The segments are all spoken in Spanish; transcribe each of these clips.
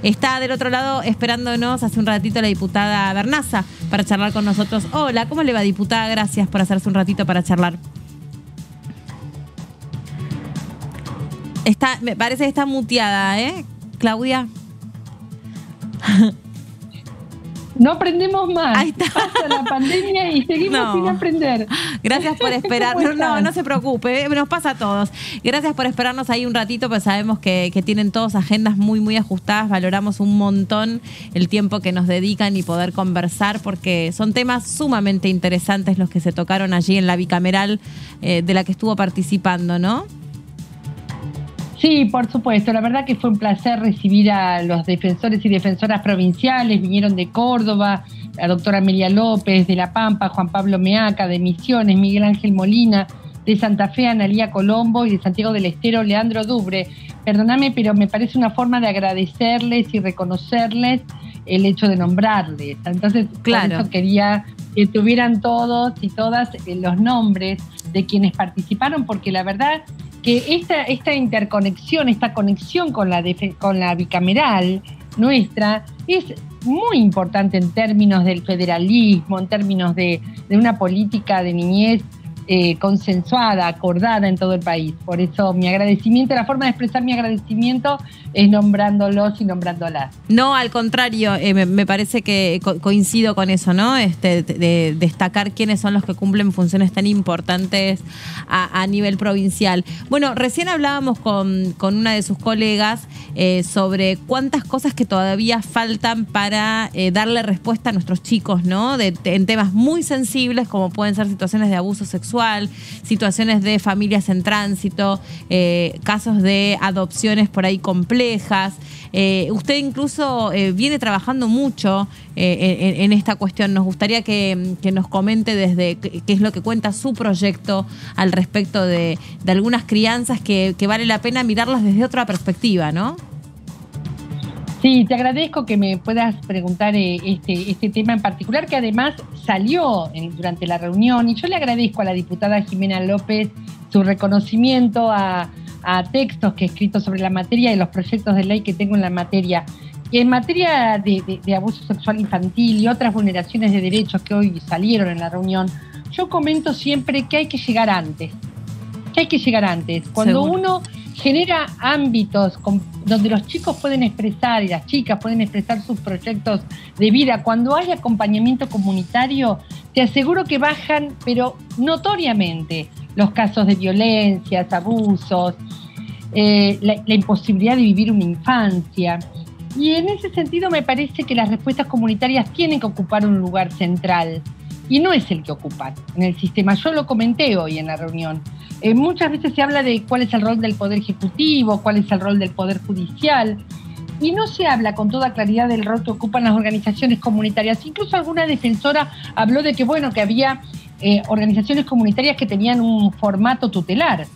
Está del otro lado esperándonos hace un ratito la diputada Bernaza para charlar con nosotros. Hola, ¿cómo le va, diputada? Gracias por hacerse un ratito para charlar. Me parece que está muteada, Claudia. No aprendemos más. Ahí está. Pasa la pandemia y seguimos sin aprender. Gracias por esperar. No se preocupe, nos pasa a todos. Gracias por esperarnos ahí un ratito, pues sabemos que tienen todos agendas muy, muy ajustadas. Valoramos un montón el tiempo que nos dedican y poder conversar, porque son temas sumamente interesantes los que se tocaron allí en la bicameral de la que estuvo participando, ¿no? Sí, por supuesto. La verdad que fue un placer recibir a los defensores y defensoras provinciales. Vinieron de Córdoba, la doctora Amelia López, de La Pampa, Juan Pablo Meaca, de Misiones, Miguel Ángel Molina, de Santa Fe, Analía Colombo, y de Santiago del Estero, Leandro Dubre. Perdóname, pero me parece una forma de agradecerles y reconocerles el hecho de nombrarles. Entonces, claro, por eso quería que tuvieran todos y todas los nombres de quienes participaron, porque la verdad que esta interconexión, esta conexión con la bicameral nuestra es muy importante en términos del federalismo, en términos de una política de niñez consensuada, acordada en todo el país. Por eso mi agradecimiento, la forma de expresar mi agradecimiento es nombrándolos y nombrándolas. No, al contrario, me parece que coincido con eso, ¿no? De destacar quiénes son los que cumplen funciones tan importantes a nivel provincial. Bueno, recién hablábamos con una de sus colegas sobre cuántas cosas que todavía faltan para darle respuesta a nuestros chicos, ¿no? En temas muy sensibles, como pueden ser situaciones de abuso sexual, situaciones de familias en tránsito, casos de adopciones por ahí complejas. Usted incluso viene trabajando mucho en esta cuestión. Nos gustaría que nos comente desde qué es lo que cuenta su proyecto al respecto de algunas crianzas que vale la pena mirarlas desde otra perspectiva, ¿no? Sí, te agradezco que me puedas preguntar este tema en particular, que además salió durante la reunión, y yo le agradezco a la diputada Jimena López su reconocimiento a textos que he escrito sobre la materia y los proyectos de ley que tengo en la materia. En materia de abuso sexual infantil y otras vulneraciones de derechos que hoy salieron en la reunión, yo comento siempre que hay que llegar antes. Cuando uno genera ámbitos donde los chicos pueden expresar y las chicas pueden expresar sus proyectos de vida, cuando hay acompañamiento comunitario, te aseguro que bajan, pero notoriamente, los casos de violencias, abusos, la imposibilidad de vivir una infancia. Y en ese sentido me parece que las respuestas comunitarias tienen que ocupar un lugar central, y no es el que ocupan en el sistema. Yo lo comenté hoy en la reunión. Muchas veces se habla de cuál es el rol del Poder Ejecutivo, cuál es el rol del Poder Judicial, y no se habla con toda claridad del rol que ocupan las organizaciones comunitarias. Incluso alguna defensora habló de que, que había organizaciones comunitarias que tenían un formato tutelar.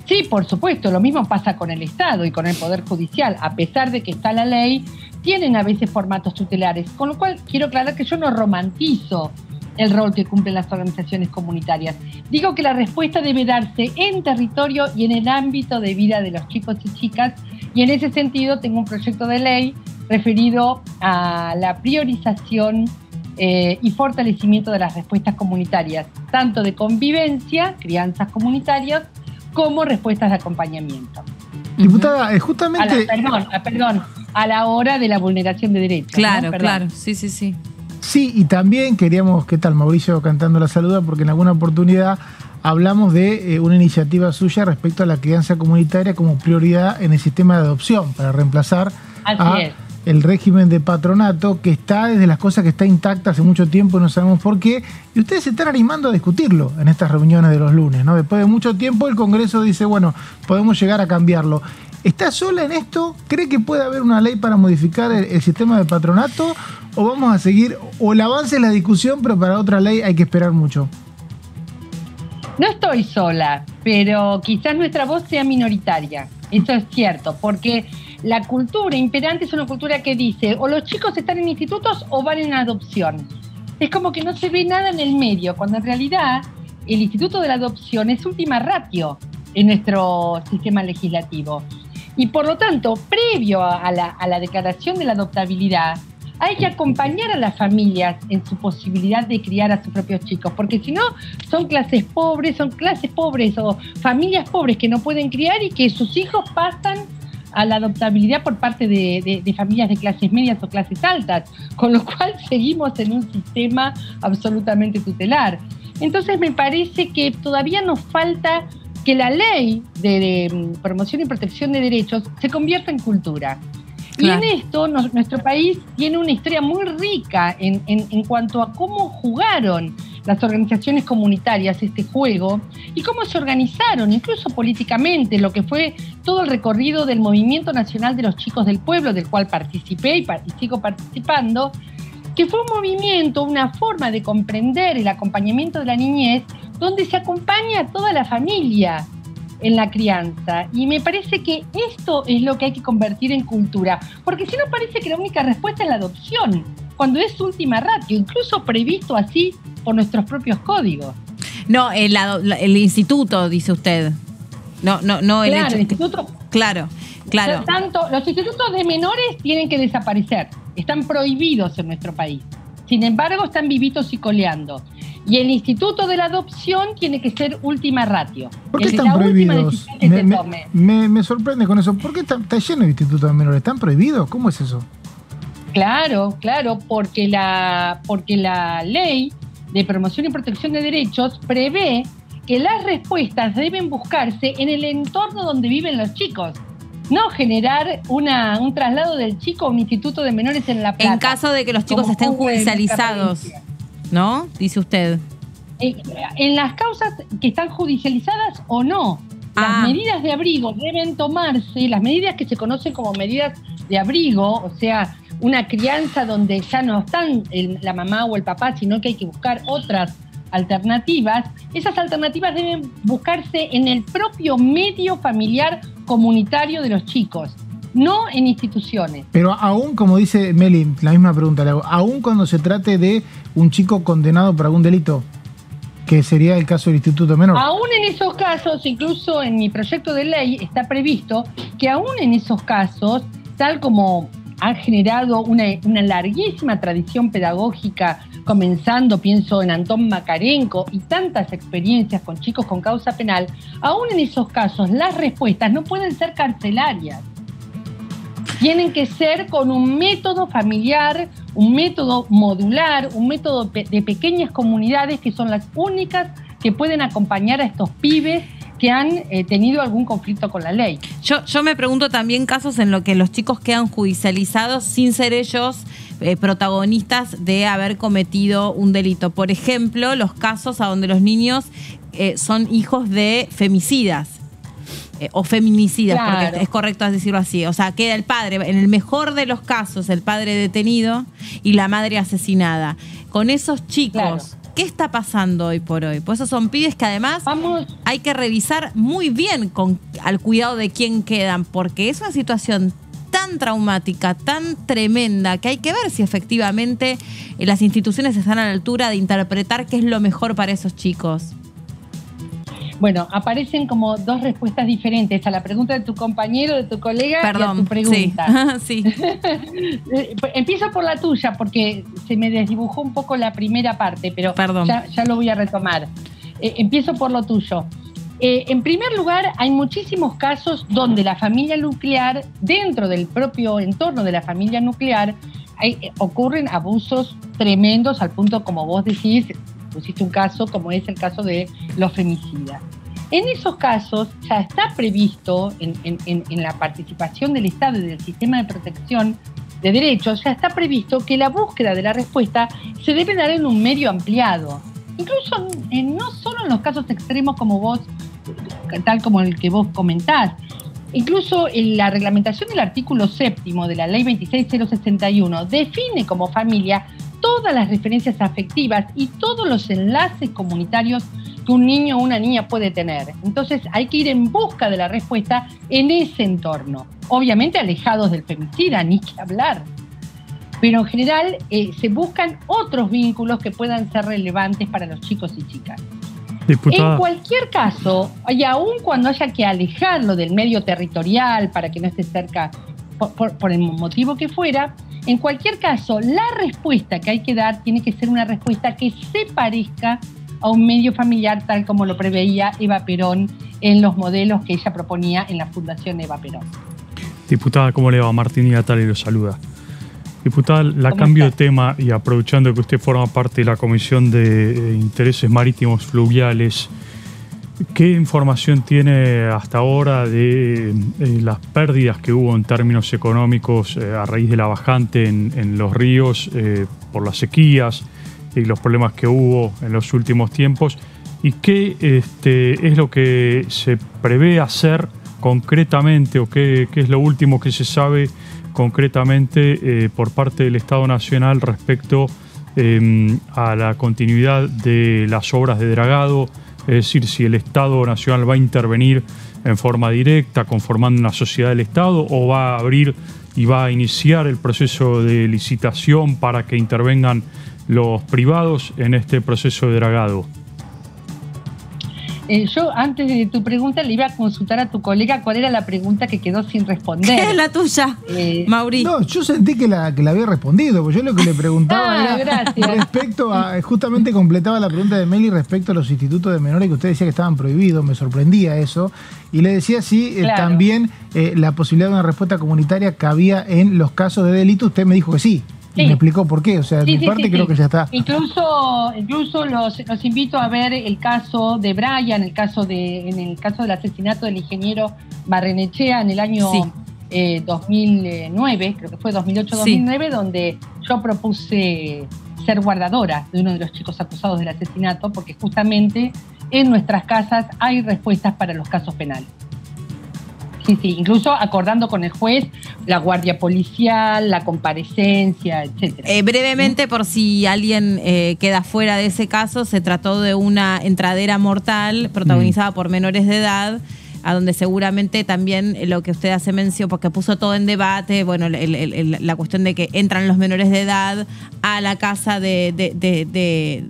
Sí, por supuesto, lo mismo pasa con el Estado y con el Poder Judicial. A pesar de que está la ley, tienen a veces formatos tutelares, con lo cual quiero aclarar que yo no romantizo el rol que cumplen las organizaciones comunitarias. Digo que la respuesta debe darse en territorio y en el ámbito de vida de los chicos y chicas, y en ese sentido tengo un proyecto de ley referido a la priorización y fortalecimiento de las respuestas comunitarias, tanto de convivencia, crianzas comunitarias, como respuestas de acompañamiento. Diputada, justamente... a la hora de la vulneración de derechos. Claro, ¿no? claro, sí. Sí, y también queríamos, ¿qué tal Mauricio cantando la saluda? Porque en alguna oportunidad hablamos de una iniciativa suya respecto a la crianza comunitaria como prioridad en el sistema de adopción, para reemplazar el régimen de patronato, que está desde las cosas que está intacta hace mucho tiempo, no sabemos por qué, y ustedes se están animando a discutirlo en estas reuniones de los lunes, ¿no? Después de mucho tiempo el Congreso dice, podemos llegar a cambiarlo. ¿Está sola en esto? ¿Cree que puede haber una ley para modificar el sistema de patronato? ¿O vamos a seguir, o el avance es la discusión, pero para otra ley hay que esperar mucho? No estoy sola, pero quizás nuestra voz sea minoritaria. Eso es cierto, porque la cultura imperante es una cultura que dice o los chicos están en institutos o van en adopción. Es como que no se ve nada en el medio, cuando en realidad el instituto de la adopción es última ratio en nuestro sistema legislativo. Y por lo tanto, previo a la declaración de la adoptabilidad, hay que acompañar a las familias en su posibilidad de criar a sus propios chicos, porque si no, son clases pobres o familias pobres que no pueden criar y que sus hijos pasan a la adoptabilidad por parte de familias de clases medias o clases altas, con lo cual seguimos en un sistema absolutamente tutelar. Entonces me parece que todavía nos falta que la ley de promoción y protección de derechos se convierta en cultura. Claro. Y en esto nuestro país tiene una historia muy rica en cuanto a cómo jugaron las organizaciones comunitarias este juego y cómo se organizaron, incluso políticamente, lo que fue todo el recorrido del Movimiento Nacional de los Chicos del Pueblo, del cual participé y sigo participando, que fue un movimiento, una forma de comprender el acompañamiento de la niñez, donde se acompaña a toda la familia en la crianza. Y me parece que esto es lo que hay que convertir en cultura, porque si no parece que la única respuesta es la adopción, cuando es última ratio, incluso previsto así por nuestros propios códigos. No, el instituto, dice usted. No, el claro, hecho. El instituto. Claro. Tanto, los institutos de menores tienen que desaparecer, están prohibidos en nuestro país. Sin embargo, están vivitos y coleando. Y el instituto de la adopción tiene que ser última ratio. ¿Por qué están prohibidos? Me sorprende con eso. ¿Por qué está lleno de institutos de menores? ¿Están prohibidos? ¿Cómo es eso? Claro, porque la ley de promoción y protección de derechos prevé que las respuestas deben buscarse en el entorno donde viven los chicos. No generar un traslado del chico a un instituto de menores en La Plata. En caso de que los chicos estén judicializados, ¿no? Dice usted. En las causas que están judicializadas o no. Las medidas de abrigo deben tomarse, las medidas que se conocen como medidas de abrigo, o sea, una crianza donde ya no están la mamá o el papá, sino que hay que buscar otras alternativas. Esas alternativas deben buscarse en el propio medio familiar comunitario de los chicos, no en instituciones. Pero aún, como dice Meli, la misma pregunta le hago, aún cuando se trate de un chico condenado por algún delito, que sería el caso del Instituto Menor. Aún en esos casos, incluso en mi proyecto de ley está previsto que aún en esos casos, tal como ha generado una larguísima tradición pedagógica, comenzando, pienso en Antón Macarenco y tantas experiencias con chicos con causa penal, aún en esos casos las respuestas no pueden ser carcelarias. Tienen que ser con un método familiar, un método modular, un método de pequeñas comunidades que son las únicas que pueden acompañar a estos pibes que han tenido algún conflicto con la ley. Yo me pregunto también casos en los que los chicos quedan judicializados sin ser ellos protagonistas de haber cometido un delito. Por ejemplo, los casos a donde los niños son hijos de femicidas. O feminicidas, claro, porque es correcto decirlo así. O sea, queda el padre, en el mejor de los casos, el padre detenido y la madre asesinada. Con esos chicos, claro, ¿qué está pasando hoy por hoy? Pues esos son pibes que además hay que revisar muy bien al cuidado de quién quedan, porque es una situación tan traumática, tan tremenda, que hay que ver si efectivamente las instituciones están a la altura de interpretar qué es lo mejor para esos chicos. Bueno, aparecen como dos respuestas diferentes a la pregunta de tu compañero, de tu colega. Perdón, y a tu pregunta. Sí. Empiezo por la tuya porque se me desdibujó un poco la primera parte, pero ya lo voy a retomar. Empiezo por lo tuyo. En primer lugar, hay muchísimos casos donde la familia nuclear, dentro del propio entorno de la familia nuclear, ocurren abusos tremendos al punto, como vos decís, pusiste un caso como es el caso de los femicidas. En esos casos ya está previsto en la participación del Estado y del sistema de protección de derechos, ya está previsto que la búsqueda de la respuesta se debe dar en un medio ampliado. Incluso no solo en los casos extremos como vos, tal como el que vos comentás. Incluso en la reglamentación del artículo 7º de la Ley 26061 define como familia todas las referencias afectivas y todos los enlaces comunitarios que un niño o una niña puede tener. Entonces hay que ir en busca de la respuesta en ese entorno. Obviamente alejados del femicida, ni que hablar. Pero en general se buscan otros vínculos que puedan ser relevantes para los chicos y chicas. Diputada. En cualquier caso, y aun cuando haya que alejarlo del medio territorial para que no esté cerca por el motivo que fuera, en cualquier caso, la respuesta que hay que dar tiene que ser una respuesta que se parezca a un medio familiar tal como lo preveía Eva Perón en los modelos que ella proponía en la Fundación Eva Perón. Diputada, ¿cómo le va? Martín Iatali lo saluda. Diputada, la cambio de tema y aprovechando que usted forma parte de la Comisión de Intereses Marítimos Fluviales, ¿qué información tiene hasta ahora de las pérdidas que hubo en términos económicos a raíz de la bajante en los ríos por las sequías y los problemas que hubo en los últimos tiempos? ¿Y qué es lo que se prevé hacer concretamente o qué es lo último que se sabe concretamente por parte del Estado Nacional respecto a la continuidad de las obras de dragado? Es decir, si el Estado Nacional va a intervenir en forma directa conformando una sociedad del Estado o va a abrir y va a iniciar el proceso de licitación para que intervengan los privados en este proceso de dragado. Yo antes de tu pregunta le iba a consultar a tu colega cuál era la pregunta que quedó sin responder. ¿Qué es la tuya, Mauri? No, yo sentí que la había respondido, porque yo lo que le preguntaba era respecto a, justamente completaba la pregunta de Meli respecto a los institutos de menores que usted decía que estaban prohibidos, me sorprendía eso, y le decía si también la posibilidad de una respuesta comunitaria cabía en los casos de delito. Usted me dijo que sí. Y me explicó por qué, o sea, de mi parte creo que ya está. Incluso los invito a ver el caso de Brian, en el caso del asesinato del ingeniero Barrenechea en el año 2009, creo que fue 2008-2009, donde yo propuse ser guardadora de uno de los chicos acusados del asesinato, porque justamente en nuestras casas hay respuestas para los casos penales. Sí, incluso acordando con el juez la guardia policial, la comparecencia, etcétera. Brevemente, por si alguien queda fuera de ese caso, se trató de una entradera mortal protagonizada por menores de edad, a donde seguramente también lo que usted hace mención, porque puso todo en debate, bueno, la cuestión de que entran los menores de edad a la casa de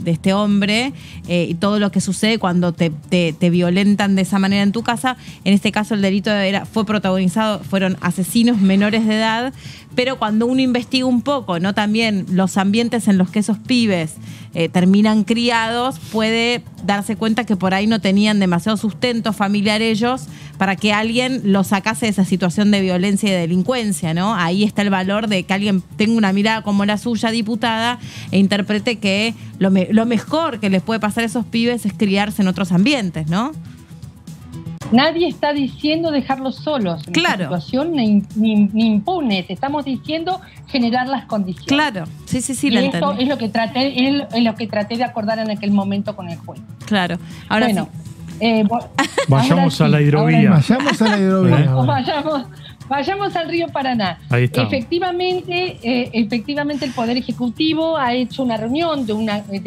este hombre y todo lo que sucede cuando te violentan de esa manera en tu casa. En este caso el delito fue protagonizado, fueron asesinos menores de edad, pero cuando uno investiga un poco, ¿no? También los ambientes en los que esos pibes terminan criados, puede darse cuenta que por ahí no tenían demasiado sustento familiar ellos para que alguien los sacase de esa situación de violencia y de delincuencia, ¿no? Ahí está el valor de que alguien tenga una mirada como la suya, diputada, e interprete que lo mejor que les puede pasar a esos pibes es criarse en otros ambientes, ¿no? Nadie está diciendo dejarlos solos en esta situación, ni impunes. Estamos diciendo generar las condiciones. Claro, sí, y esto es lo que traté de acordar en aquel momento con el juez. Claro. Ahora bueno, vayamos a la hidrovía. Vayamos a la hidrovía. Vayamos al río Paraná. Efectivamente, el Poder Ejecutivo ha hecho una reunión de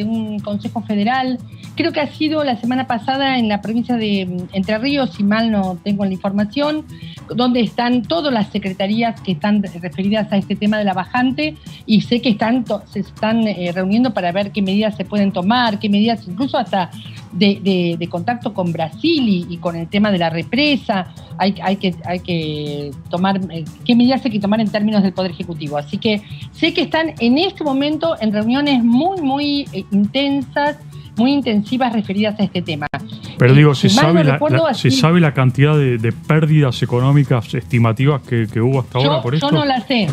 un Consejo Federal. Creo que ha sido la semana pasada en la provincia de Entre Ríos, si mal no tengo la información, donde están todas las secretarías que están referidas a este tema de la bajante, y sé que se están reuniendo para ver qué medidas se pueden tomar, qué medidas incluso hasta de contacto con Brasil y con el tema de la represa. Hay que tomar, qué medidas hay que tomar en términos del Poder Ejecutivo. Así que sé que están en este momento en reuniones muy intensas, muy intensivas referidas a este tema. Pero digo, ¿se sabe la cantidad de pérdidas económicas estimativas que hubo hasta ahora por esto? Yo no la sé.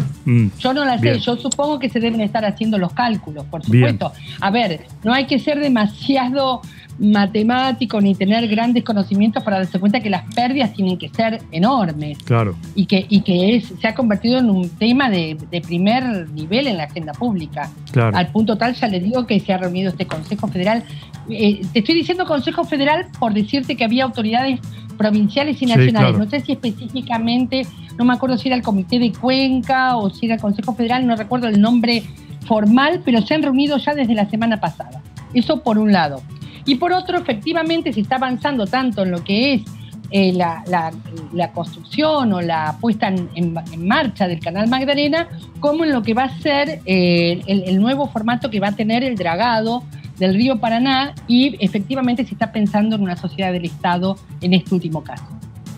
Yo no la sé. Yo supongo que se deben estar haciendo los cálculos, por supuesto. Bien. A ver, no hay que ser demasiado matemático ni tener grandes conocimientos para darse cuenta que las pérdidas tienen que ser enormes. Claro. Y que se ha convertido en un tema de primer nivel en la agenda pública. Claro. Al punto tal, ya le digo, que se ha reunido este Consejo Federal. Te estoy diciendo Consejo Federal por decirte que había autoridades provinciales y nacionales. Claro. No sé si específicamente, no me acuerdo si era el Comité de Cuenca o si era el Consejo Federal, no recuerdo el nombre formal, pero se han reunido ya desde la semana pasada. Eso por un lado. Y por otro, efectivamente, se está avanzando tanto en lo que es la construcción o la puesta en marcha del Canal Magdalena, como en lo que va a ser el nuevo formato que va a tener el dragado del río Paraná y efectivamente se está pensando en una sociedad del Estado en este último caso,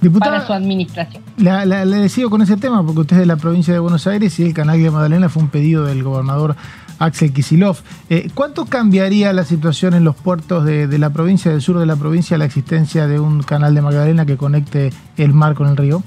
Diputada, para su administración. Le sigo con ese tema porque usted es de la provincia de Buenos Aires y el canal de Magdalena fue un pedido del gobernador Axel Kicillof. ¿Cuánto cambiaría la situación en los puertos de la provincia, del sur de la provincia, la existencia de un canal de Magdalena que conecte el mar con el río?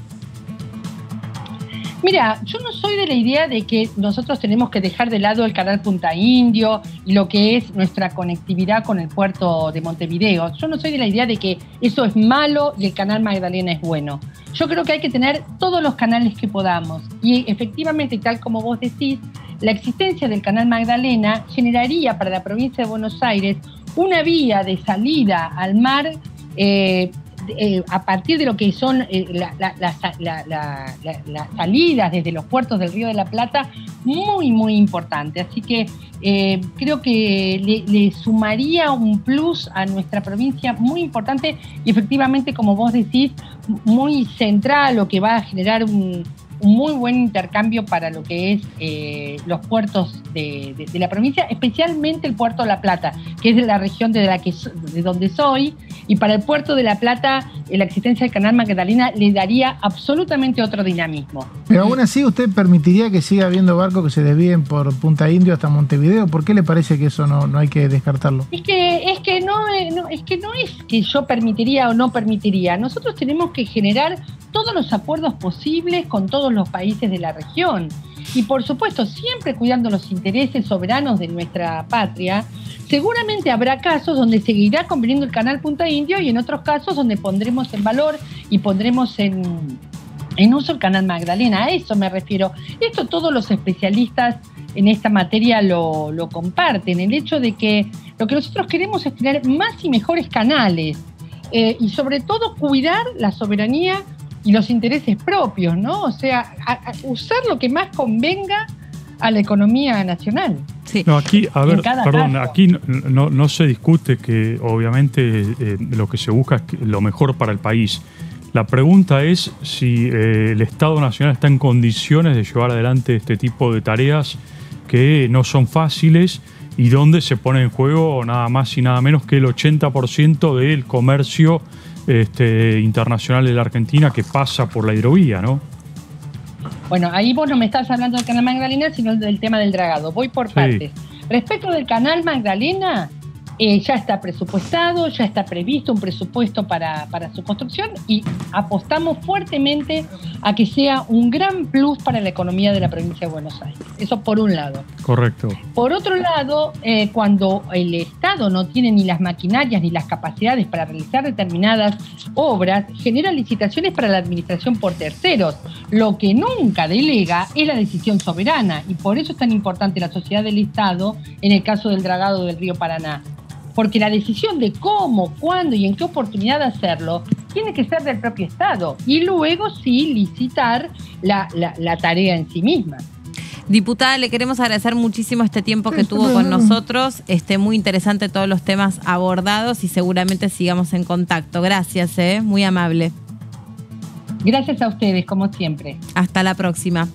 Mira, yo no soy de la idea de que nosotros tenemos que dejar de lado el canal Punta Indio y lo que es nuestra conectividad con el puerto de Montevideo. Yo no soy de la idea de que eso es malo y el canal Magdalena es bueno. Yo creo que hay que tener todos los canales que podamos. Y efectivamente, tal como vos decís, la existencia del canal Magdalena generaría para la provincia de Buenos Aires una vía de salida al mar a partir de lo que son las salidas desde los puertos del Río de la Plata, muy, muy importante. Así que creo que le sumaría un plus a nuestra provincia muy importante y efectivamente, como vos decís, muy central, o que va a generar un muy buen intercambio para lo que es los puertos de la provincia, especialmente el puerto de La Plata, que es de la región de donde soy, y para el puerto de La Plata la existencia del canal Magdalena le daría absolutamente otro dinamismo. Pero aún así, ¿usted permitiría que siga habiendo barcos que se desvíen por Punta Indio hasta Montevideo? ¿Por qué le parece que eso no hay que descartarlo? Es que no es que yo permitiría o no permitiría. Nosotros tenemos que generar todos los acuerdos posibles con todos los países de la región. Y por supuesto, siempre cuidando los intereses soberanos de nuestra patria. Seguramente habrá casos donde seguirá conveniendo el canal Punta Indio y en otros casos donde pondremos en valor y pondremos en uso el canal Magdalena. A eso me refiero. Esto todos los especialistas en esta materia lo comparten. El hecho de que lo que nosotros queremos es tener más y mejores canales y sobre todo cuidar la soberanía y los intereses propios, ¿no? O sea, usar lo que más convenga a la economía nacional. Sí. No, aquí, a ver, perdón, caso. aquí no se discute que obviamente lo que se busca es lo mejor para el país. La pregunta es si el Estado Nacional está en condiciones de llevar adelante este tipo de tareas que no son fáciles y donde se pone en juego nada más y nada menos que el 80% del comercio internacional de la Argentina que pasa por la hidrovía, ¿no? Bueno, ahí vos no me estás hablando del canal Magdalena, sino del tema del dragado. Voy por partes. Respecto del canal Magdalena, ya está presupuestado, ya está previsto un presupuesto para su construcción y apostamos fuertemente a que sea un gran plus para la economía de la provincia de Buenos Aires. Eso por un lado. Correcto. Por otro lado, cuando el Estado no tiene ni las maquinarias ni las capacidades para realizar determinadas obras, genera licitaciones para la administración por terceros. Lo que nunca delega es la decisión soberana y por eso es tan importante la sociedad del Estado en el caso del dragado del río Paraná. Porque la decisión de cómo, cuándo y en qué oportunidad hacerlo tiene que ser del propio Estado y luego sí licitar la tarea en sí misma. Diputada, le queremos agradecer muchísimo este tiempo que tuvo con nosotros. Muy interesante todos los temas abordados y seguramente sigamos en contacto. Gracias, muy amable. Gracias a ustedes, como siempre. Hasta la próxima.